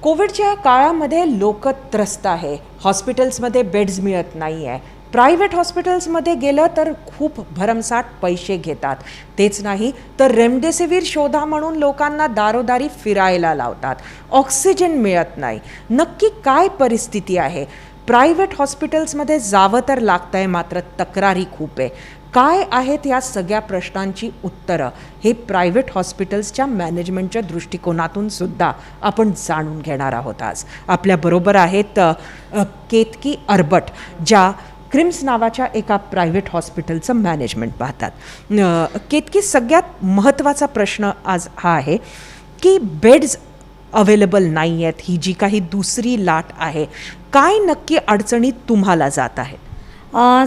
कोविडच्या काळामध्ये लोक त्रस्त आहे. हॉस्पिटल्समध्ये बेड्स मिळत नाही आहे. प्रायव्हेट हॉस्पिटल्समध्ये गेलं तर खूप भरमसाठ पैसे घेतात. तेच नाही तर रेमडेसिवीर शोधा म्हणून लोकांना दारोदारी फिरायला लावतात. ऑक्सिजन मिळत नाही. नक्की काय परिस्थिती आहे? प्रायव्हेट हॉस्पिटल्समध्ये जावं तर लागतं आहे, मात्र तक्रारी खूप आहे. काय आहेत या सगळ्या प्रश्नांची उत्तरं हे प्रायव्हेट हॉस्पिटल्सच्या मॅनेजमेंटच्या दृष्टिकोनातून सुद्धा आपण जाणून घेणार आहोत. आज आपल्याबरोबर आहेत केतकी अरबट, ज्या क्रिम्स नावाच्या एका प्रायव्हेट हॉस्पिटलचं मॅनेजमेंट पाहतात. केतकी, सगळ्यात महत्त्वाचा प्रश्न आज हा आहे की बेड्स अवेलेबल नाही आहेत, ही जी काही दुसरी लाट आहे, काय नक्की अडचणी तुम्हाला जात आहेत?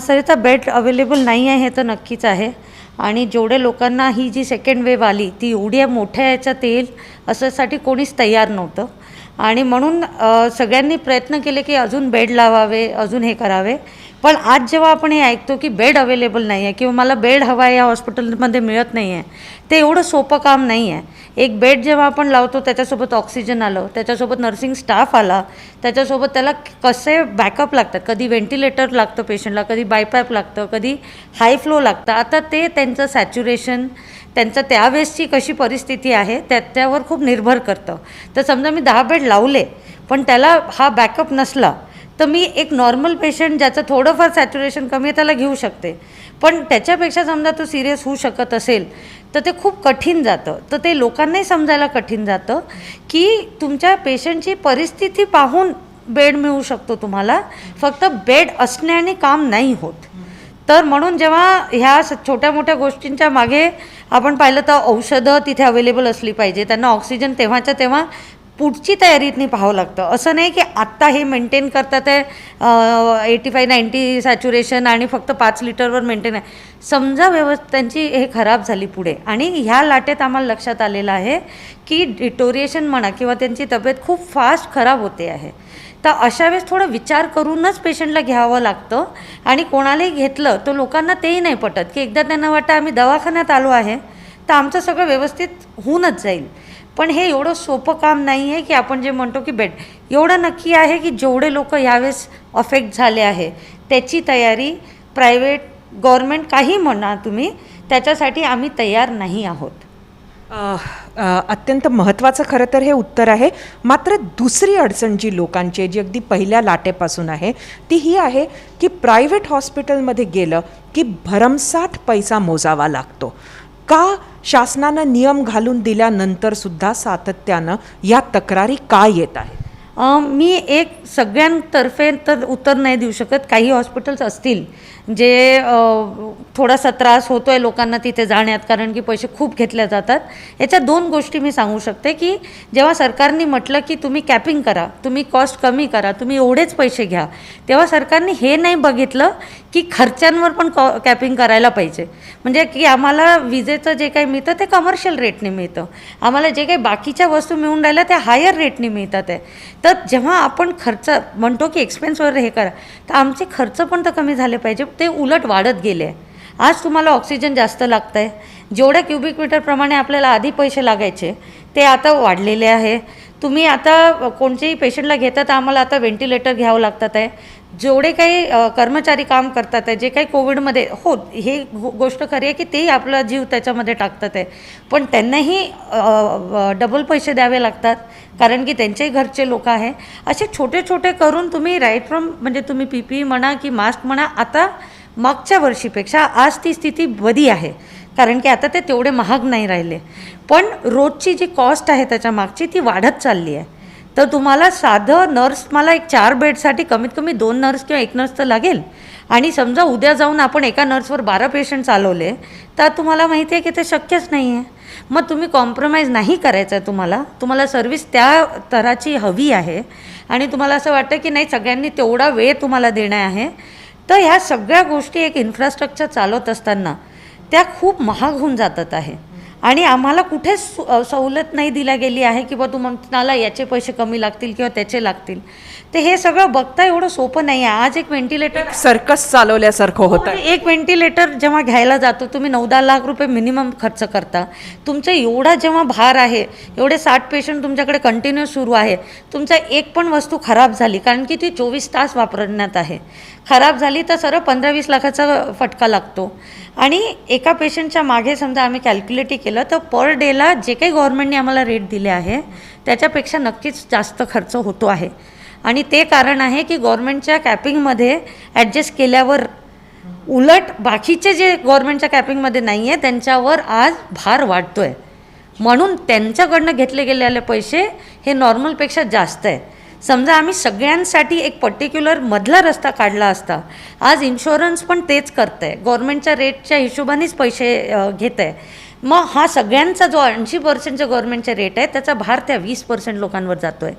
सरिता, बेड अवेलेबल नाही आहे हे तर नक्कीच आहे. आणि जेवढे लोकांना ही जी सेकंड वेव आली ती एवढ्या मोठ्या याच्यात येईल असंसाठी कोणीच तयार नव्हतं. आणि म्हणून सगळ्यांनी प्रयत्न केले की अजून बेड लावावे, अजून हे करावे. पण आज जेव्हा आपण हे ऐकतो की बेड अवेलेबल नाही आहे किंवा मला बेड हवा आहे या हॉस्पिटलमध्ये मिळत नाही आहे, ते एवढं सोपं काम नाही आहे. एक बेड जेव्हा आपण लावतो त्याच्यासोबत ऑक्सिजन आलं, त्याच्यासोबत नर्सिंग स्टाफ आला, त्याच्यासोबत त्याला कसे बॅकअप लागतात, कधी व्हेंटिलेटर लागतं पेशंटला, कधी बायपॅप लागतं, कधी हाय फ्लो लागतं. आता ते त्यांचं सॅच्युरेशन, त्यांचं त्यावेळेसची कशी परिस्थिती आहे त्यावर खूप निर्भर करतं. तर समजा मी 10 बेड लावले पण त्याला हा बॅकअप नसला तर मी एक नॉर्मल पेशंट ज्याचं थोडंफार सॅच्युरेशन कमी आहे त्याला घेऊ शकते. पण त्याच्यापेक्षा समजा तो सिरियस होऊ शकत असेल तर ते खूप कठीण जातं. तर ते लोकांनाही समजायला कठीण जातं की तुमच्या पेशंटची परिस्थिती पाहून बेड मिळू शकतो तुम्हाला, फक्त बेड असण्याने काम नाही होत. तर म्हणून जेव्हा ह्या छोट्या मोठ्या गोष्टींच्या मागे आपण पाहिलं तर औषधं तिथे अवेलेबल असली पाहिजे, त्यांना ऑक्सिजन तेव्हाच्या तेव्हा पुढची तयारीतनी पाहावं लागतं. असं नाही की आत्ता हे मेंटेन करतात आहे 85-90 सॅच्युरेशन आणि फक्त 5 लिटरवर मेंटेन आहे. समजा त्यांची हे खराब झाली पुढे आणि ह्या लाटेत आम्हाला लक्षात आलेलं आहे की डिटोरिएशन म्हणा किंवा त्यांची तब्येत खूप फास्ट खराब होते आहे. तर अशा वेळेस थोडं विचार करूनच पेशंटला घ्यावं लागतं. आणि कोणालाही घेतलं तर लोकांना तेही नाही पटत की एकदा त्यांना वाटतं आम्ही दवाखान्यात आलो आहे तर आमचं सगळं व्यवस्थित होऊनच जाईल. पण हे एवढं सोपं काम नाही आहे की आपण जे म्हणतो की बेड. एवढं नक्की आहे की जेवढे लोक यावेळेस अफेक्ट झाले आहे त्याची तयारी प्रायव्हेट, गव्हर्मेंट काही म्हणा तुम्ही, त्याच्यासाठी आम्ही तयार नाही आहोत. अत्यंत महत्त्वाचं खरं तर हे उत्तर आहे. मात्र दुसरी अडचण जी लोकांची, जी अगदी पहिल्या लाटेपासून आहे, ती ही आहे की प्रायव्हेट हॉस्पिटलमध्ये गेलं की भरमसाठ पैसा मोजावा लागतो. का शासनानं नियम घालून दिल्यानंतर सुद्धा सातत्यानं या तक्रारी का येत आहेत? मी एक सगळ्यांतर्फे तर उत्तर नाही देऊ शकत. काही हॉस्पिटल्स असतील जे थोडासा त्रास होतो आहे लोकांना तिथे जाण्यात, कारण की पैसे खूप घेतले जातात. याच्या 2 गोष्टी मी सांगू शकते की जेव्हा सरकारने म्हटलं की तुम्ही कॅपिंग करा, तुम्ही कॉस्ट कमी करा, तुम्ही एवढेच पैसे घ्या, तेव्हा सरकारने हे नाही बघितलं की खर्चांवर पण कॅपिंग करायला पाहिजे. म्हणजे की आम्हाला विजेचं जे काही मिळतं ते कमर्शियल रेटने मिळतं, आम्हाला जे काही बाकीच्या वस्तू मिळून राहिल्या त्या हायर रेटने मिळतात आहे. तर जेव्हा आपण खर्च म्हणतो की एक्सपेन्स वगैरे हे करा, तर आमचे खर्च पण तर कमी झाले पाहिजे. ते उलट वाढत गेले आहे. आज तुम्हाला ऑक्सिजन जास्त लागतं आहे. जेवढ्या क्युबिक मीटरप्रमाणे आपल्याला आधी पैसे लागायचे ते आता वाढलेले आहे. तुम्ही आता कोणत्याही पेशंटला घेतात तर आम्हाला आता व्हेंटिलेटर घ्यावं लागतात आहे. जेवढे काही कर्मचारी काम करतात आहे, जे काही कोविडमध्ये हो हे गोष्ट खरी आहे की तेही आपला जीव त्याच्यामध्ये टाकतात आहे, पण त्यांनाही डबल पैसे द्यावे लागतात कारण की त्यांच्याही घरचे लोक आहे. असे छोटे छोटे करून तुम्ही राईट फ्रॉम म्हणजे तुम्ही PPE म्हणा की मास्क म्हणा, आता मागच्या वर्षीपेक्षा आज ती स्थिती बरी आहे कारण की आता ते तेवढे महाग नाही राहिले. पण रोजची जी कॉस्ट आहे त्याच्या मागची ती वाढत चालली आहे. तर तुम्हाला साधं नर्स, मला एक 4 बेडसाठी कमीत कमी 2 नर्स किंवा 1 नर्स तर लागेल. आणि समजा उद्या जाऊन आपण एका नर्सवर 12 पेशंट चालवले तर तुम्हाला माहिती आहे की ते शक्यच नाही आहे. मग तुम्ही कॉम्प्रोमाइज नाही करायचं आहे. तुम्हाला सर्व्हिस त्या तराची हवी आहे आणि तुम्हाला असं वाटतं की नाही सगळ्यांनी तेवढा वेळ तुम्हाला देणं आहे. तर ह्या सगळ्या गोष्टी एक इन्फ्रास्ट्रक्चर चालवत असताना त्या खूप महाग होऊन जातात आहे. आणि आम्हाला कुठेच सवलत नाही दिल्या गेली आहे की बा तुम्हाला याचे पैसे कमी लागतील किंवा त्याचे लागतील. ते हे सगळं बघता एवढं सोपं नाही आहे. आज एक व्हेंटिलेटर सर्कस चालवल्यासारखं होतं. एक व्हेंटिलेटर जेव्हा घ्यायला जातो तुम्ही 9-10 लाख रुपये मिनिमम खर्च करता. तुमचा एवढा जेव्हा भार आहे, एवढे 60 पेशंट तुमच्याकडे कंटिन्यू सुरू आहे, तुमचा एक पण वस्तू खराब झाली कारण की ती 24 तास वापरण्यात आहे, खराब झाली तर सरळ 15-20 लाखाचा फटका लागतो. आणि एका पेशंटच्या मागे समजा आम्ही कॅल्क्युलेट केलं तर पर डेला जे काही गव्हर्नमेंटने आम्हाला रेट दिले आहे त्याच्यापेक्षा नक्कीच जास्त खर्च होतो आहे. आणि ते कारण आहे की गव्हर्नमेंटच्या कॅपिंगमध्ये ॲडजस्ट केल्यावर उलट बाकीचे जे गव्हर्नमेंटच्या कॅपिंगमध्ये नाही आहे त्यांच्यावर आज भार वाढतो आहे. म्हणून त्यांच्याकडनं घेतले गेलेले पैसे हे नॉर्मलपेक्षा जास्त आहे. समजा आम्ही सगळ्यांसाठी एक पर्टिक्युलर मधला रस्ता काढला असता, आज इन्शुरन्स पण तेच करतं आहे, गव्हर्नमेंटच्या रेटच्या हिशोबानेच पैसे घेत आहे. मग हा सगळ्यांचा जो 80% गव्हर्नमेंटचे रेट आहे त्याचा भार त्या 20% लोकांवर जातो आहे.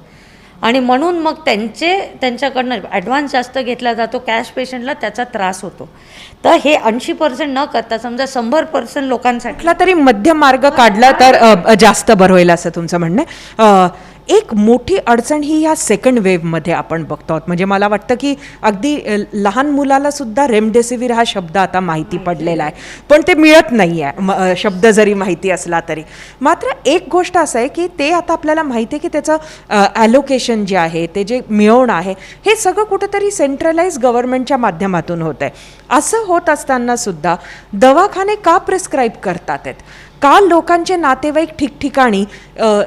आणि म्हणून मग त्यांच्याकडनं ॲडव्हान्स जास्त घेतला जातो, कॅश पेशंटला त्याचा त्रास होतो. तर हे 80% न करता समजा 100% लोकांसाठी कुठला तरी मध्य मार्ग काढला तर जास्त बरं होईल असं तुमचं म्हणणं आहे. एक मोठी अडचण ही ह्या सेकंड वेव्हमध्ये आपण बघतो आहोत. म्हणजे मला वाटतं की अगदी लहान मुलाला सुद्धा रेमडेसिवीर हा शब्द आता माहिती पडलेला आहे, पण ते मिळत नाही आहे शब्द जरी माहिती असला तरी. मात्र एक गोष्ट असं आहे की ते आता आपल्याला माहिती आहे की त्याचं ॲलोकेशन जे आहे, ते जे मिळवणं आहे, हे सगळं कुठेतरी सेंट्रलाइज गव्हर्नमेंटच्या माध्यमातून होत आहे. असं होत असताना सुद्धा दवाखाने का प्रिस्क्राईब करतात आहेत? का लोकांचे नातेवाईक ठिकठिकाणी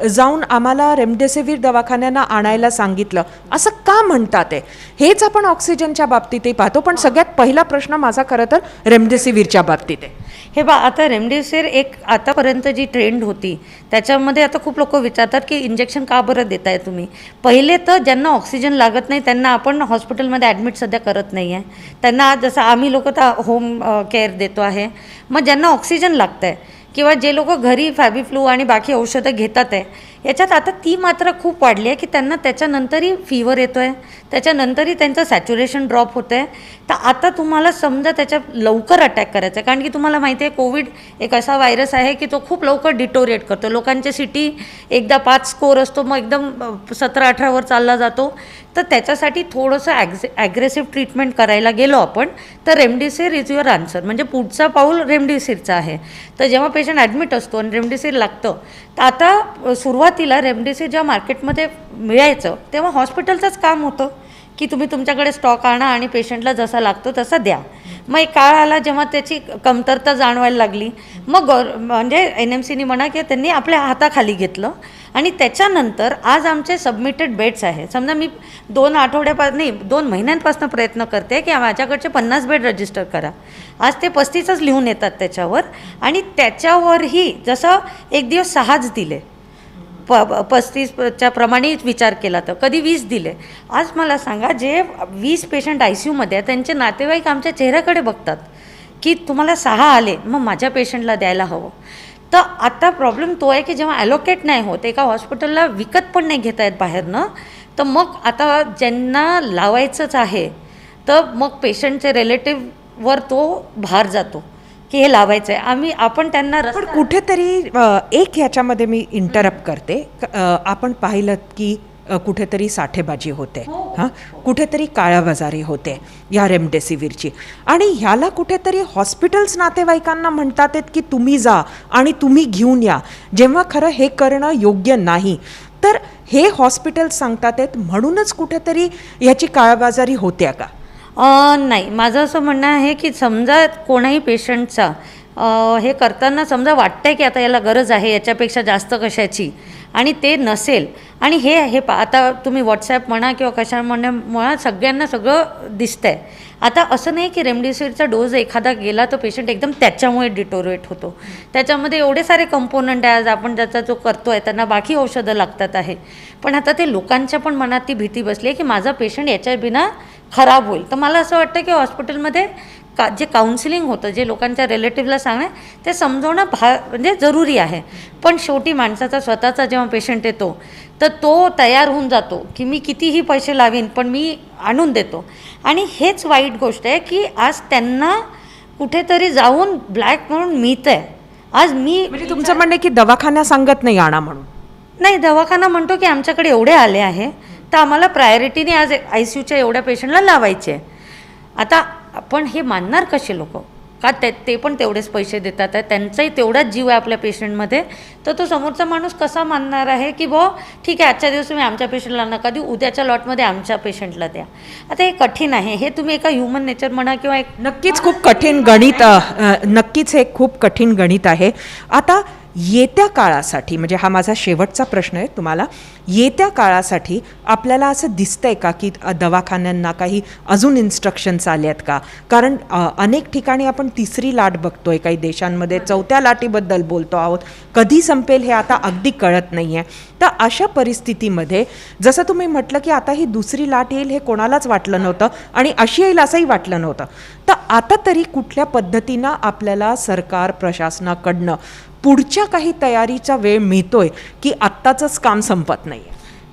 जाऊन आम्हाला रेमडेसिवीर दवाखान्यांना आणायला सांगितलं असं का म्हणतात आहे? हेच आपण ऑक्सिजनच्या बाबतीतही पाहतो, पण सगळ्यात पहिला प्रश्न माझा खरं तर रेमडेसिवीरच्या बाबतीत आहे. हे बा, आता रेमडेसिवीर एक आतापर्यंत जी ट्रेंड होती त्याच्यामध्ये आता खूप लोक विचारतात की इंजेक्शन का बरं देताय तुम्ही. पहिले तर ज्यांना ऑक्सिजन लागत नाही त्यांना आपण हॉस्पिटलमध्ये ॲडमिट सध्या करत नाही आहे. त्यांना जसं आम्ही लोक तर होम केअर देतो आहे. मग ज्यांना ऑक्सिजन लागतं आहे किंवा जे लोक घरी फॅबिफ्लू आणि बाकी औषधं घेतात आहे, याच्यात आता ती मात्रा खूप वाढली आहे की त्यांना त्याच्यानंतरही फीवर येतो आहे, त्याच्यानंतरही त्यांचं सॅच्युरेशन ड्रॉप होतं आहे. तर आता तुम्हाला समजा त्याच्या लवकर अटॅक करायचा आहे, कारण की तुम्हाला माहिती आहे कोविड एक असा व्हायरस आहे की तो खूप लवकर डिटोरिएट करतो. लोकांचे सिटी एकदा 5 स्कोर असतो, मग एकदम 17-18वर चालला जातो. तर त्याच्यासाठी थोडंसं ॲग्रेसिव्ह ट्रीटमेंट करायला गेलो आपण तर रेमडेसिवीर इज युअर आन्सर. म्हणजे पुढचा पाऊल रेमडेसिवीरचा आहे. तर जेव्हा पेशंट ॲडमिट असतो आणि रेमडेसिवीर लागतं, तर आता सुरुवातीला रेमडेसिवीर जेव्हा मार्केटमध्ये मिळायचं तेव्हा हॉस्पिटलचंच काम होतं की तुम्ही तुमच्याकडे स्टॉक आणा आणि पेशंटला जसा लागतो तसा द्या. मग एक काळ आला जेव्हा त्याची कमतरता जाणवायला लागली, मग म्हणजे NMCनी म्हणा की त्यांनी आपल्या हाताखाली घेतलं. आणि त्याच्यानंतर आज आमचे सबमिटेड बेड्स आहे. समजा मी 2 महिन्यांपासून प्रयत्न करते की माझ्याकडचे 50 बेड रजिस्टर करा. आज ते 35च लिहून येतात त्याच्यावर. आणि त्याच्यावरही जसं एक दिवस 6च दिले, 35च्या प्रमाणे विचार केला तर कधी 20 दिले. आज मला सांगा, जे 20 पेशंट ICUमध्ये आहेत त्यांचे नातेवाईक आमच्या चेहऱ्याकडे बघतात की तुम्हाला 6 आले, मग माझ्या पेशंटला द्यायला हवं. तर आता प्रॉब्लेम तो आहे की जेव्हा ॲलोकेट नाही होत, एका हॉस्पिटलला विकत पण नाही घेता येत बाहेरनं, तर मग आता ज्यांना लावायचंच आहे तर मग पेशंटचे रिलेटिव्हवर तो भार जातो की हे लावायचं आहे. आपण त्यांना पण कुठेतरी एक ह्याच्यामध्ये मी इंटरप्ट करते. आपण पाहिलं की कुठेतरी साठेबाजी होते, हां, कुठेतरी काळाबाजारी होते या रेमडेसिवीरची. आणि ह्याला कुठेतरी हॉस्पिटल्स नातेवाईकांना म्हणतात आहेत की तुम्ही जा आणि तुम्ही घेऊन या, जेव्हा खरं हे करणं योग्य नाही. तर हे हॉस्पिटल्स सांगतात आहेत म्हणूनच कुठेतरी ह्याची काळाबाजारी होत्या का? नाही, माझं असं म्हणणं आहे की समजा कोणाही पेशंटचा हे करताना समजा वाटतंय की आता याला गरज आहे याच्यापेक्षा जास्त कशाची, आणि ते नसेल, आणि हे आता तुम्ही व्हॉट्सॲप म्हणा किंवा कशा म्हणा सगळ्यांना सगळं दिसतं आहे. आता असं नाही की रेमडेसिवीरचा डोस एखादा गेला तर पेशंट एकदम त्याच्यामुळे डिटोरिएट होतो. त्याच्यामध्ये एवढे सारे कंपोनंट आहे, आज आपण ज्याचा जो करतो आहे त्यांना बाकी औषधं लागतात आहे. पण आता ते लोकांच्या पण मनात ती भीती बसली आहे की माझा पेशंट याच्या बिना खराब होईल. तर मला असं वाटतं की हॉस्पिटलमध्ये जे काउन्सिलिंग होतं, जे लोकांच्या रिलेटिव्हला सांगणं, ते समजवणं म्हणजे जरुरी आहे. पण शेवटी माणसाचा स्वतःचा जेव्हा पेशंट येतो तर तो तयार होऊन जातो की मी कितीही पैसे लावीन पण मी आणून देतो. आणि हेच वाईट गोष्ट आहे की आज त्यांना कुठेतरी जाऊन ब्लॅक म्हणून मिळतं आहे. आज मी म्हणजे तुमचं म्हणणं आहे की दवाखाना सांगत नाही आणा म्हणून? नाही, दवाखाना म्हणतो की आमच्याकडे एवढे आले आहे तर आम्हाला प्रायोरिटीने आज ICUच्या एवढ्या पेशंटला लावायचे. आता आपण हे मानणार कसे लोक? का ते पण तेवढेच पैसे देतात आहे, त्यांचाही तेवढाच जीव आहे आपल्या पेशंटमध्ये, तर तो समोरचा माणूस कसा मानणार आहे की ठीक आहे आजच्या दिवस तुम्ही आमच्या पेशंटला नका देऊ, उद्याच्या लॉटमध्ये आमच्या पेशंटला द्या. आता हे कठीण आहे, हे तुम्ही एका ह्युमन नेचर म्हणा किंवा एक नक्कीच खूप कठीण गणित, नक्कीच हे खूप कठीण गणित आहे. आता येत्या काळासाठी, म्हणजे हा माझा शेवटचा प्रश्न आहे तुम्हाला, येत्या काळासाठी आपल्याला असं दिसतंय का की दवाखान्यांना काही अजून इन्स्ट्रक्शन्स आले आहेत का? कारण अनेक ठिकाणी आपण तिसरी लाट बघतोय, काही देशांमध्ये चौथ्या लाटेबद्दल बोलतो आहोत. कधी संपेल हे आता अगदी कळत नाही आहे. तर अशा परिस्थितीमध्ये जसं तुम्ही म्हटलं की आता ही दुसरी लाट येईल हे कोणालाच वाटलं नव्हतं आणि अशी येईल असंही वाटलं नव्हतं, तर आता तरी कुठल्या पद्धतीनं आपल्याला सरकार प्रशासनाकडनं पुढच्या काही तयारीचा वेळ मिळतोय की आत्ताचंच काम संपत नाही?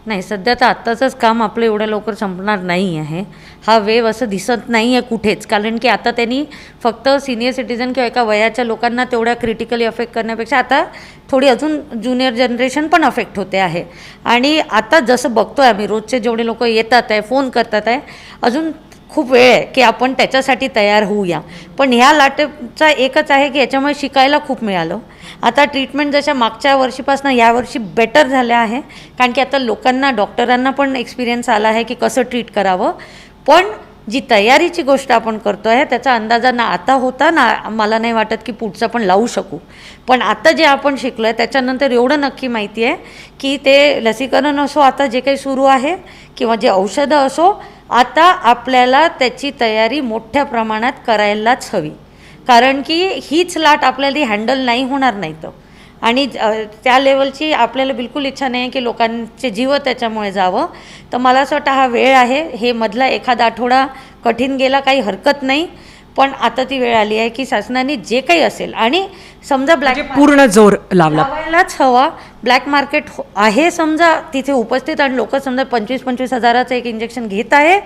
नाही, सध्या तर आत्ताचंच काम आपलं एवढ्या लवकर संपणार नाही आहे. हा वेव असं दिसत नाही आहे कुठेच, कारण की आता त्यांनी फक्त सिनियर सिटीजन किंवा एका वयाच्या लोकांना तेवढ्या क्रिटिकली अफेक्ट करण्यापेक्षा आता थोडी अजून ज्युनियर जनरेशन पण अफेक्ट होते आहे. आणि आता जसं बघतो आहे आम्ही, रोजचे जेवढे लोक येतात आहे, फोन करतात आहे, अजून खूप वेळ आहे की आपण त्याच्यासाठी तयार होऊया. पण ह्या लाटेचा एकच आहे की याच्यामुळे शिकायला खूप मिळालं. आता ट्रीटमेंट जशा मागच्या वर्षीपासून यावर्षी बेटर झाल्या आहे, कारण की आता लोकांना, डॉक्टरांना पण एक्सपिरियन्स आला आहे की कसं ट्रीट करावं. पण जी तयारीची गोष्ट आपण करतो आहे त्याचा अंदाजा ना आता होता, ना मला नाही वाटत की पुढचं पण लावू शकू. पण आता जे आपण शिकलो आहे त्याच्यानंतर एवढं नक्की माहिती आहे की ते लसीकरण असो, आता जे काही सुरू आहे, किंवा जे औषधं असो, आता आपल्याला त्याची तयारी मोठ्या प्रमाणात करायलाच हवी. कारण की हीच लाट आपल्याला हँडल नाही होणार नाही तर, आणि त्या लेवलची आपल्याला बिलकुल इच्छा नाही आहे की लोकांचे जीव त्याच्यामुळे जावं. तर मला असं वाटतं हा वेळ आहे, हे मधला एखादा आठवडा कठीण गेला काही हरकत नाही, पण आता ती वेळ आली आहे की शासनाने जे काही असेल, आणि समजा ब्लॅक पूर्ण जोर लावायलाच हवा. ब्लॅक मार्केट आहे समजा तिथे उपस्थित, आणि लोक समजा 25-25 हजाराचं एक इंजेक्शन घेत आहे,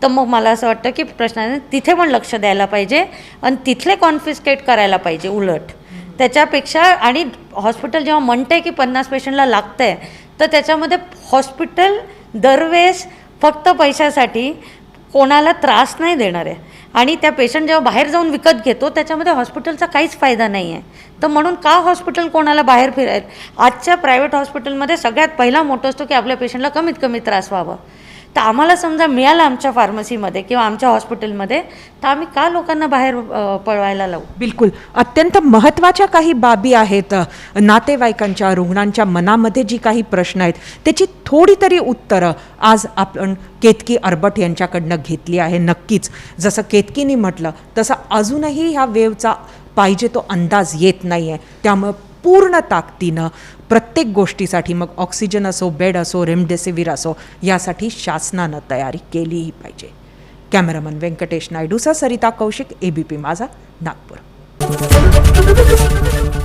तर मग मला असं वाटतं की प्रश्नाने तिथे पण लक्ष द्यायला पाहिजे आणि तिथले कॉन्फिस्केट करायला पाहिजे उलट त्याच्यापेक्षा. आणि हॉस्पिटल जेव्हा म्हणते की 50 पेशंटला लागतं आहे, तर त्याच्यामध्ये हॉस्पिटल दरवेळेस फक्त पैशासाठी कोणाला त्रास नाही देणार आहे, आणि त्या पेशंट जेव्हा बाहेर जाऊन विकत घेतो त्याच्यामध्ये हॉस्पिटलचा काहीच फायदा नाही आहे. तर म्हणून का हॉस्पिटल कोणाला बाहेर फिरायला? आजच्या प्रायव्हेट हॉस्पिटलमध्ये सगळ्यात पहिला मोठं असतो की आपल्या पेशंटला कमीत कमी त्रास व्हावा. तर आम्हाला समजा मिळालं आमच्या फार्मसीमध्ये किंवा आमच्या हॉस्पिटलमध्ये, तर आम्ही का लोकांना बाहेर पळवायला लावू? बिलकुल. अत्यंत महत्त्वाच्या काही बाबी आहेत. नातेवाईकांच्या, रुग्णांच्या मनामध्ये जी काही प्रश्न आहेत त्याची थोडी तरी उत्तरं आज आपण केतकी अर्बट यांच्याकडनं घेतली आहे. नक्कीच जसं केतकीनी म्हटलं तसं अजूनही ह्या वेवचा पाहिजे तो अंदाज येत नाही आहे. त्यामुळं पूर्ण ताकदीनं प्रत्येक गोष्टीसाठी, मग ऑक्सिजन असो, बेड असो, रेमडेसिवीर असो, यासाठी शासनानं तयारी केलीही पाहिजे. कॅमेरामन व्यंकटेश नायडूसह सरिता कौशिक, ABP माझा, नागपूर.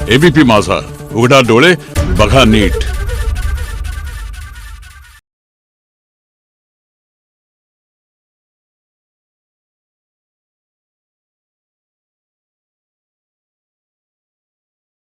ABP माझा, उघडा डोळे बघा नीट.